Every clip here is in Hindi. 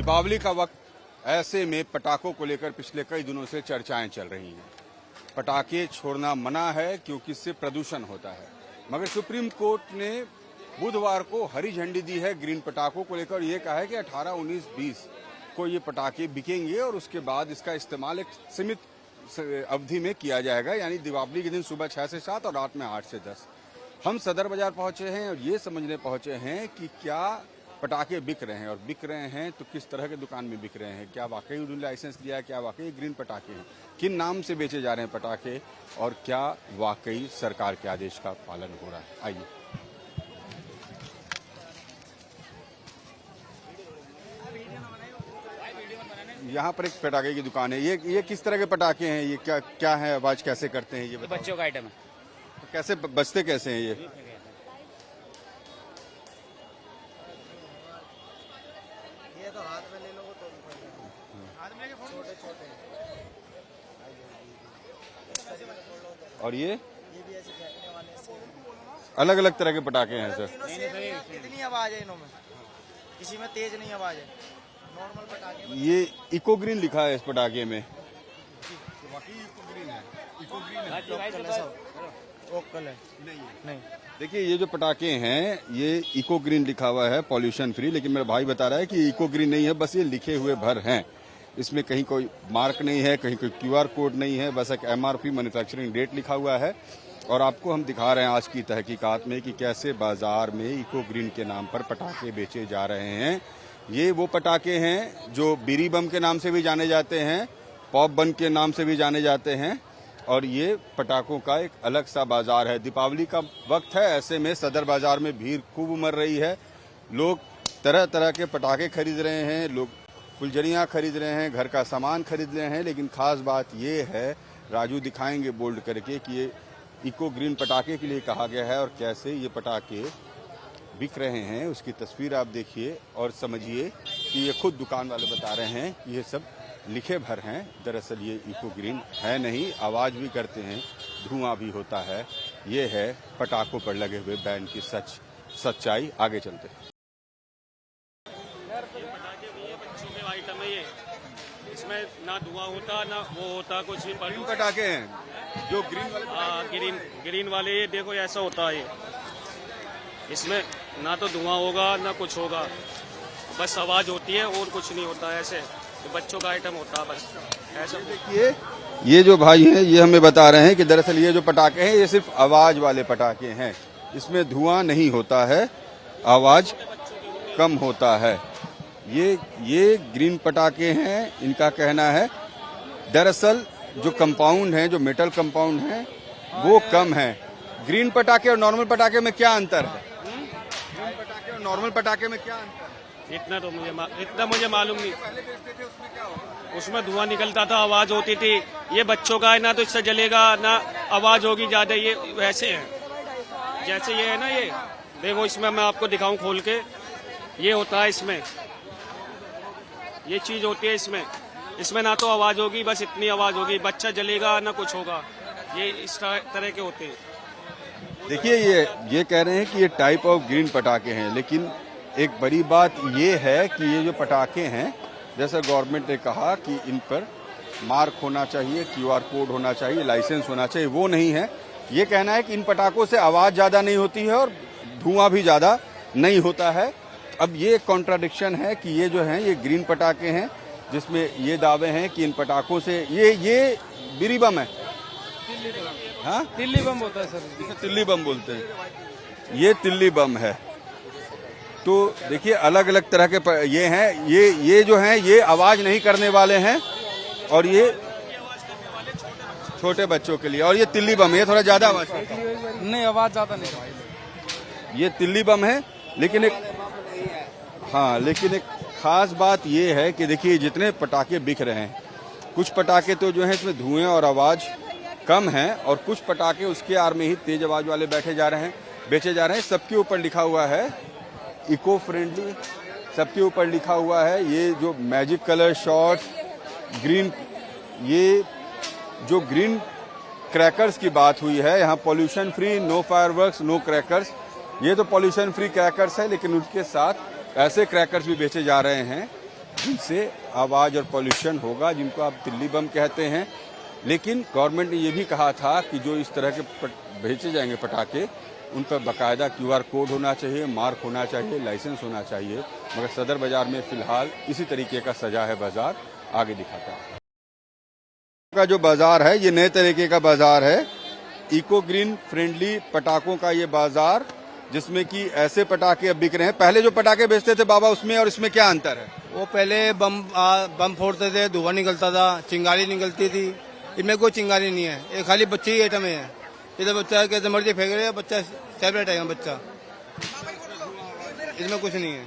दीपावली का वक्त, ऐसे में पटाखों को लेकर पिछले कई दिनों से चर्चाएं चल रही हैं। पटाखे छोड़ना मना है क्योंकि इससे प्रदूषण होता है, मगर सुप्रीम कोर्ट ने बुधवार को हरी झंडी दी है ग्रीन पटाखों को लेकर। यह कहा है कि 18, 19, 20 को ये पटाखे बिकेंगे और उसके बाद इसका इस्तेमाल एक सीमित अवधि में किया जाएगा, यानी दीपावली के दिन सुबह 6 से 7 और रात में 8 से 10। हम सदर बाजार पहुंचे हैं और ये समझने पहुंचे हैं कि क्या पटाखे बिक रहे हैं, और बिक रहे हैं तो किस तरह के दुकान में बिक रहे हैं, क्या वाकई उन्होंने लाइसेंस लिया है, क्या वाकई ग्रीन पटाखे हैं, किन नाम से बेचे जा रहे हैं पटाखे, और क्या वाकई सरकार के आदेश का पालन हो रहा है। आइए, यहाँ पर एक पटाखे की दुकान है। ये किस तरह के पटाखे हैं, ये क्या है, आवाज कैसे करते हैं, ये बच्चों का आइटम है। कैसे बजते कैसे हैं ये तो हाथ में ले लो तो हाथ में छोटे छोटे, और ये भी ऐसे फेंकने वाले से अलग अलग तरह के पटाखे हैं सर। कितनी आवाज है इनमें, किसी में तेज नहीं आवाज है, नॉर्मल पटाखे। ये इको ग्रीन लिखा है इस पटाखे में। नहीं, देखिए ये जो पटाखे हैं ये इको ग्रीन लिखा हुआ है, पॉल्यूशन फ्री, लेकिन मेरा भाई बता रहा है कि इको ग्रीन नहीं है, बस ये लिखे हुए भर हैं। इसमें कहीं कोई मार्क नहीं है, कहीं कोई QR कोड नहीं है, बस एक MRP मैन्युफैक्चरिंग डेट लिखा हुआ है। और आपको हम दिखा रहे हैं आज की तहकीकात में कि कैसे बाजार में इको ग्रीन के नाम पर पटाखे बेचे जा रहे हैं। ये वो पटाखे हैं जो बीरी बम के नाम से भी जाने जाते हैं, पॉप बम के नाम से भी जाने जाते हैं, और ये पटाखों का एक अलग सा बाजार है। दीपावली का वक्त है, ऐसे में सदर बाजार में भीड़ खूब उमड़ रही है। लोग तरह तरह के पटाखे खरीद रहे हैं, लोग फुलझड़ियाँ खरीद रहे हैं, घर का सामान खरीद रहे हैं, लेकिन खास बात ये है, राजू दिखाएंगे बोल्ड करके, कि ये इको ग्रीन पटाखे के लिए कहा गया है और कैसे ये पटाखे बिक रहे हैं। उसकी तस्वीर आप देखिए और समझिए कि ये खुद दुकान वाले बता रहे हैं कि ये सब लिखे भर हैं। दरअसल ये इको ग्रीन है नहीं, आवाज भी करते हैं, धुआं भी होता है। ये है पटाखों पर लगे हुए बैन की सच्चाई। आगे चलते हैं। बच्चों के आइटम है ये, इसमें ना धुआं होता ना वो होता, कुछ भी। ग्रीन पटाखे हैं जो ग्रीन वाले, ग्रीन वाले, ये देखो ऐसा होता है। इसमें ना तो धुआं होगा ना कुछ होगा, बस आवाज होती है और कुछ नहीं होता। ऐसे तो बच्चों का आइटम होता है बस ऐसा। देखिए ये जो भाई हैं ये हमें बता रहे हैं कि दरअसल ये जो पटाखे हैं ये सिर्फ आवाज वाले पटाखे हैं, इसमें धुआं नहीं होता है, आवाज कम होता है। ये ग्रीन पटाखे हैं, इनका कहना है। दरअसल जो कंपाउंड है, जो मेटल कंपाउंड है वो कम है। ग्रीन पटाखे और नॉर्मल पटाखे में क्या अंतर है? ग्रीन पटाखे और नॉर्मल पटाखे में क्या अंतर है? इतना मुझे मालूम नहीं। पहले बेचते थे उसमें क्या होता? उसमें धुआं निकलता था, आवाज होती थी। ये बच्चों का है, ना तो इससे जलेगा ना आवाज होगी ज्यादा। ये वैसे है जैसे ये है ना, ये देखो इसमें मैं आपको दिखाऊं खोल के, ये होता है इसमें, ये चीज होती है इसमें ना तो आवाज होगी, बस इतनी आवाज होगी, बच्चा जलेगा ना कुछ होगा। ये इस तरह के होते हैं। देखिए ये कह रहे हैं कि ये टाइप ऑफ ग्रीन पटाखे हैं, लेकिन एक बड़ी बात ये है कि ये जो पटाखे हैं, जैसा गवर्नमेंट ने कहा कि इन पर मार्क होना चाहिए, QR कोड होना चाहिए, लाइसेंस होना चाहिए, वो नहीं है। ये कहना है कि इन पटाखों से आवाज ज्यादा नहीं होती है और धुआं भी ज्यादा नहीं होता है। अब ये कॉन्ट्राडिक्शन है कि ये जो हैं ये ग्रीन पटाखे हैं, जिसमें ये दावे हैं कि इन पटाखों से ये बीरी बम है, हाँ तिल्ली बम होता है सर, इसे तिल्ली बम बोलते हैं, ये तिल्ली बम है। तो देखिए अलग अलग तरह के ये हैं, ये जो हैं ये आवाज नहीं करने वाले हैं, और ये छोटे बच्चों के लिए, और ये तिल्ली बम है, ये थोड़ा ज्यादा आवाज करता है। नहीं, आवाज ज्यादा नहीं। ये तिल्ली बम है, लेकिन एक खास बात ये है कि देखिए जितने पटाखे बिक रहे हैं, कुछ पटाखे तो जो है इसमें धुएं और आवाज कम है, और कुछ पटाखे उसके आड़ में ही तेज आवाज वाले बेचे जा रहे हैं। सबके ऊपर लिखा हुआ है इको फ्रेंडली, सबके ऊपर लिखा हुआ है। ये जो मैजिक कलर शॉट ग्रीन, ये जो ग्रीन क्रैकर्स की बात हुई है, यहाँ pollution free, no fireworks, no crackers, ये तो पॉल्यूशन फ्री क्रैकर्स है, लेकिन उसके साथ ऐसे क्रैकर्स भी बेचे जा रहे हैं जिनसे आवाज़ और पॉल्यूशन होगा, जिनको आप दिल्ली बम कहते हैं। लेकिन गवर्नमेंट ने ये भी कहा था कि जो इस तरह के बेचे जाएंगे पटाखे, उन पर बाकायदा QR कोड होना चाहिए, मार्क होना चाहिए, लाइसेंस होना चाहिए। मगर सदर बाजार में फिलहाल इसी तरीके का सजा है बाजार, आगे दिखाता है। का जो बाजार है ये नए तरीके का बाजार है, इको ग्रीन फ्रेंडली पटाखों का ये बाजार, जिसमें कि ऐसे पटाखे अब बिक रहे हैं। पहले जो पटाखे बेचते थे बाबा, उसमें और इसमें क्या अंतर है? वो पहले बम फोड़ते थे, धुआं निकलता था, चिंगारी निकलती थी। इनमें कोई चिंगारी नहीं है, ये खाली बच्चे ही आइटम है। इधर बच्चा कैसे मर्जी फेंक रहे हैं, बच्चा सेपरेट है बच्चा, इसमें कुछ नहीं है।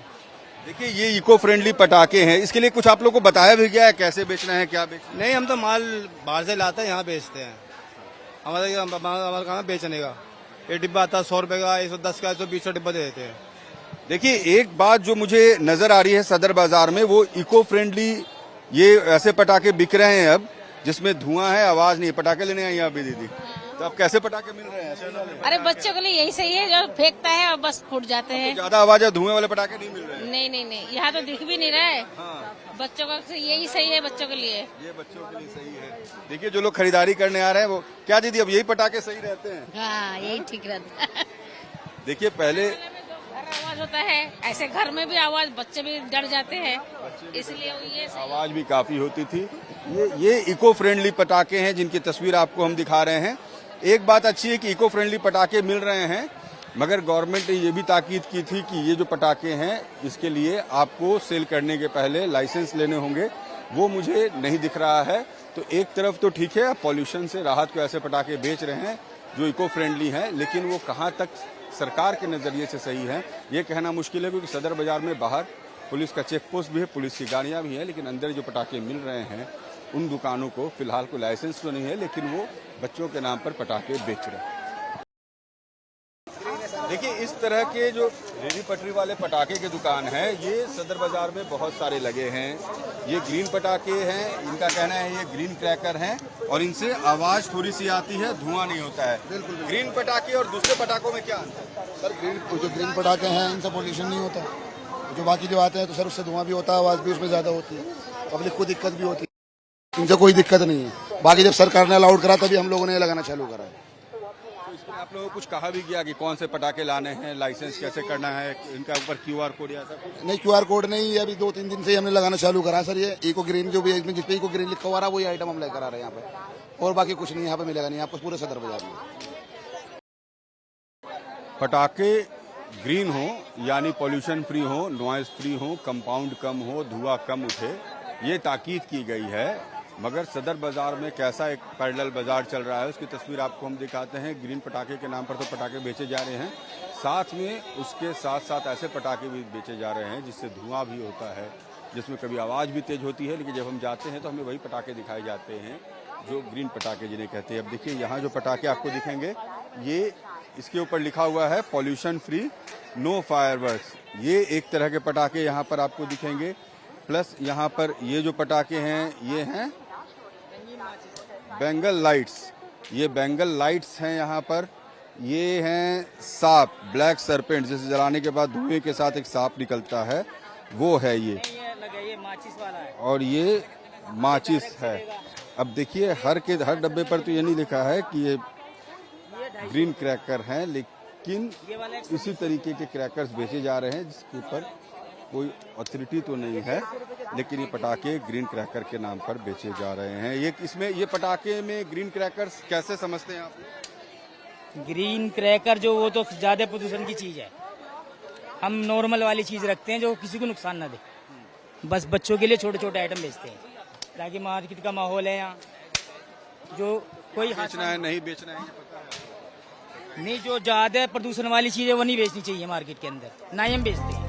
देखिए ये इको फ्रेंडली पटाखे हैं, इसके लिए कुछ आप लोग को बताया भी गया है कैसे बेचना है, क्या बेचना नहीं, हम तो माल बाहर से लाते हैं, यहाँ बेचते हैं। हमारा काम है बेचने का। ये डिब्बा आता है 100 रुपए का, 110 का, 120 का डिब्बा दे देते हैं। देखिए एक बात जो मुझे नजर आ रही है सदर बाजार में, वो इको फ्रेंडली ये ऐसे पटाखे बिक रहे हैं अब, जिसमें धुआं है, आवाज नहीं है। पटाखे लेने आई अभी दीदी, तो अब कैसे पटाखे मिल रहे हैं? अरे बच्चों के लिए यही सही है, जो फेंकता है और बस फूट जाते हैं। ज्यादा आवाज है, धुएं वाले पटाखे नहीं मिल रहे हैं। नहीं, यहाँ तो दिख भी नहीं रहा है। हाँ। बच्चों का यही सही है, बच्चों के लिए। ये बच्चों के लिए सही है। देखिए जो लोग खरीदारी करने आ रहे हैं, वो क्या दीदी अब यही पटाखे सही रहते हैं? हाँ, यही ठीक रहता है। देखिए पहले आवाज होता है, ऐसे घर में भी आवाज, बच्चे भी डर जाते हैं, इसलिए ये सही। आवाज भी काफी होती थी। ये इको फ्रेंडली पटाखे हैं जिनकी तस्वीर आपको हम दिखा रहे हैं। एक बात अच्छी है कि इको फ्रेंडली पटाखे मिल रहे हैं, मगर गवर्नमेंट ने ये भी ताकीद की थी कि ये जो पटाखे हैं, इसके लिए आपको सेल करने के पहले लाइसेंस लेने होंगे। वो मुझे नहीं दिख रहा है। तो एक तरफ तो ठीक है, पॉल्यूशन से राहत को ऐसे पटाखे बेच रहे हैं जो इको फ्रेंडली हैं, लेकिन वो कहाँ तक सरकार के नजरिए से सही है ये कहना मुश्किल है, क्योंकि सदर बाजार में बाहर पुलिस का चेक पोस्ट भी है, पुलिस की गाड़ियां भी हैं, लेकिन अंदर जो पटाखे मिल रहे हैं उन दुकानों को फिलहाल कोई लाइसेंस तो नहीं है, लेकिन वो बच्चों के नाम पर पटाखे बेच रहे हैं। देखिए इस तरह के जो रेडी पटरी वाले पटाखे की दुकान है, ये सदर बाजार में बहुत सारे लगे हैं। ये ग्रीन पटाखे हैं, इनका कहना है ये ग्रीन क्रैकर हैं और इनसे आवाज थोड़ी सी आती है, धुआं नहीं होता है। बिल्कुल। ग्रीन पटाखे और दूसरे पटाखों में क्या अंतर? सर जो ग्रीन पटाखे हैं इनसे पोल्यूशन नहीं होता, जो बाकी जो आते हैं तो सर उससे धुआं भी होता है, आवाज भी उसमें ज्यादा होती है, पब्लिक को दिक्कत भी होती है। इनसे कोई दिक्कत नहीं है। बाकी जब सरकार ने अलाउड करा तभी हम लोगों ने लगाना चालू करा है। आप लोगों को कुछ कहा भी गया कि कौन से पटाखे लाने हैं, लाइसेंस कैसे करना है, इनका ऊपर QR कोड या ऐसा कुछ? नहीं, QR कोड नहीं, अभी 2-3 दिन से ही हमने लगाना चालू करा सर। ये इको ग्रीन जो भी है, जिस पे इको ग्रीन लिखा हुआ रहा वही आइटम हम लेकर आ रहे हैं यहाँ पे, और बाकी कुछ नहीं यहाँ पे मिलेगा नहीं आपको पूरे सदर बाजार में। पटाखे ग्रीन हो यानी पॉल्यूशन फ्री हो, नॉइज फ्री हो, कंपाउंड कम हो, धुआं कम उठे, ये ताकीद की गई है। मगर सदर बाजार में कैसा एक पैरेलल बाजार चल रहा है उसकी तस्वीर आपको हम दिखाते हैं। ग्रीन पटाखे के नाम पर तो पटाखे बेचे जा रहे हैं, साथ में उसके साथ साथ ऐसे पटाखे भी बेचे जा रहे हैं जिससे धुआं भी होता है, जिसमें कभी आवाज़ भी तेज होती है, लेकिन जब हम जाते हैं तो हमें वही पटाखे दिखाए जाते हैं जो ग्रीन पटाखे जिन्हें कहते हैं। अब देखिए यहाँ जो पटाखे आपको दिखेंगे, ये इसके ऊपर लिखा हुआ है पॉल्यूशन फ्री, नो फायरवर्क्स। ये एक तरह के पटाखे यहाँ पर आपको दिखेंगे। प्लस यहाँ पर ये जो पटाखे हैं ये हैं बेंगल लाइट्स। ये बेंगल लाइट्स हैं यहाँ पर। ये हैं सांप, ब्लैक सरपेंट, जैसे जलाने के बाद धुएं के साथ एक सांप निकलता है, वो है ये माचिस वाला है। और ये माचिस है। अब देखिए हर डब्बे पर तो ये नहीं लिखा है कि ये ग्रीन क्रैकर हैं, लेकिन इसी तरीके के क्रैकर्स बेचे जा रहे हैं जिसके ऊपर कोई अथॉरिटी तो नहीं है, लेकिन ये पटाखे ग्रीन क्रैकर के नाम पर बेचे जा रहे हैं। ये पटाखे में ग्रीन क्रैकर्स कैसे समझते हैं आप? ग्रीन क्रैकर जो वो तो ज्यादा प्रदूषण की चीज है, हम नॉर्मल वाली चीज रखते हैं जो किसी को नुकसान ना दे। बस बच्चों के लिए छोटे छोटे आइटम बेचते हैं ताकि मार्केट का माहौल है यहाँ, जो कोई बेचना है नहीं बेचना है नहीं, जो ज्यादा प्रदूषण वाली चीज है वो नहीं बेचनी चाहिए मार्केट के अंदर, ना ही हम बेचते हैं।